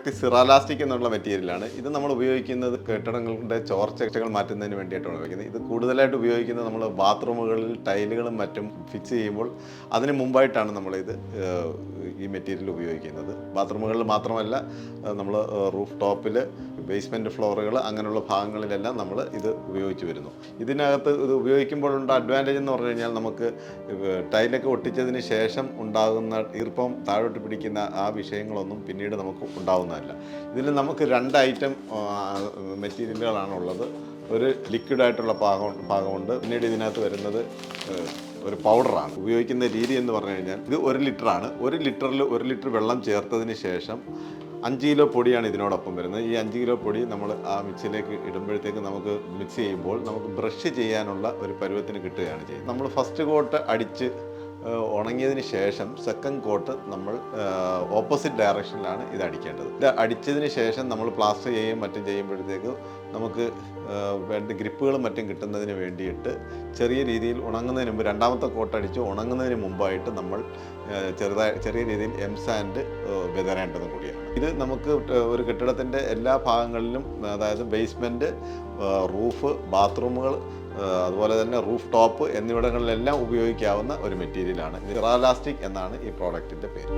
Product സിറാലാസ്റ്റിക് എന്നുള്ള മെറ്റീരിയലാണ്. ഇത് നമ്മൾ ഉപയോഗിക്കുന്നത് കെട്ടിടങ്ങളുടെ ചോർച്ചകൾ മാറ്റുന്നതിന് വേണ്ടിയിട്ടാണ് ഉപയോഗിക്കുന്നത്. ഇത് കൂടുതലായിട്ട് ഉപയോഗിക്കുന്നത് നമ്മൾ ബാത്റൂമുകളിൽ ടൈലുകളും മറ്റും ഫിക്സ് ചെയ്യുമ്പോൾ അതിന് മുമ്പായിട്ടാണ് നമ്മളിത് ഈ മെറ്റീരിയൽ ഉപയോഗിക്കുന്നത്. ബാത്റൂമുകളിൽ മാത്രമല്ല, നമ്മൾ റൂഫ് ടോപ്പിൽ, ബേസ്മെൻറ്റ് ഫ്ലോറുകൾ അങ്ങനെയുള്ള ഭാഗങ്ങളിലെല്ലാം നമ്മൾ ഇത് ഉപയോഗിച്ച് വരുന്നു. ഇതിനകത്ത് ഇത് ഉപയോഗിക്കുമ്പോഴുള്ള അഡ്വാൻറ്റേജ് എന്ന് പറഞ്ഞു കഴിഞ്ഞാൽ നമുക്ക് ടൈലൊക്കെ ഒട്ടിച്ചതിന് ശേഷം ഉണ്ടാകുന്ന ഈർപ്പം താഴോട്ട് പിടിക്കുന്ന ആ വിഷയങ്ങളൊന്നും പിന്നീട് നമുക്ക് ഉണ്ടാകുന്നതല്ല. ഇതിൽ നമുക്ക് 2 ഐറ്റം മെറ്റീരിയലുകളാണുള്ളത്. ഒരു ലിക്വിഡായിട്ടുള്ള ഭാഗമുണ്ട്, പിന്നീട് ഇതിനകത്ത് വരുന്നത് ഒരു പൗഡറാണ്. ഉപയോഗിക്കുന്ന രീതി എന്ന് പറഞ്ഞു കഴിഞ്ഞാൽ ഇത് 1 ലിറ്ററാണ്. 1 ലിറ്ററിൽ 1 ലിറ്റർ വെള്ളം ചേർത്തതിന് ശേഷം 5 കിലോ പൊടിയാണ് ഇതിനോടൊപ്പം വരുന്നത്. ഈ 5 കിലോ പൊടി നമ്മൾ ആ മിക്സിയിലേക്ക് ഇടുമ്പോഴത്തേക്ക് നമുക്ക് മിക്സ് ചെയ്യുമ്പോൾ നമുക്ക് ബ്രഷ് ചെയ്യാനുള്ള ഒരു പരുവത്തിന് കിട്ടുകയാണ് ചെയ്യുന്നത്. നമ്മൾ ഫസ്റ്റ് കോട്ട് അടിച്ച് ഉണങ്ങിയതിന് ശേഷം സെക്കൻഡ് കോട്ട് നമ്മൾ ഓപ്പോസിറ്റ് ഡയറക്ഷനിലാണ് ഇത് അടിക്കേണ്ടത്. ഇത് അടിച്ചതിന് ശേഷം നമ്മൾ പ്ലാസ്റ്റർ ചെയ്യുകയും മറ്റും ചെയ്യുമ്പോഴത്തേക്ക് നമുക്ക് വേണ്ട ഗ്രിപ്പുകളും മറ്റും കിട്ടുന്നതിന് വേണ്ടിയിട്ട് ചെറിയ രീതിയിൽ ഉണങ്ങുന്നതിന് മുമ്പ്, രണ്ടാമത്തെ കോട്ട് അടിച്ച് ഉണങ്ങുന്നതിന് മുമ്പായിട്ട് നമ്മൾ ചെറിയ രീതിയിൽ എംസാൻഡ് വിതറേണ്ടതും കൂടിയാണ്. ഇത് നമുക്ക് ഒരു കെട്ടിടത്തിൻ്റെ എല്ലാ ഭാഗങ്ങളിലും, അതായത് ബേസ്മെൻറ്റ്, റൂഫ്, ബാത്റൂമുകൾ, അതുപോലെ തന്നെ റൂഫ് ടോപ്പ് എന്നിവിടങ്ങളിലെല്ലാം ഉപയോഗിക്കാവുന്ന ഒരു മെറ്റീരിയലാണ്. സിറാലാസ്റ്റിക് എന്നാണ് ഈ പ്രോഡക്റ്റിൻ്റെ പേര്.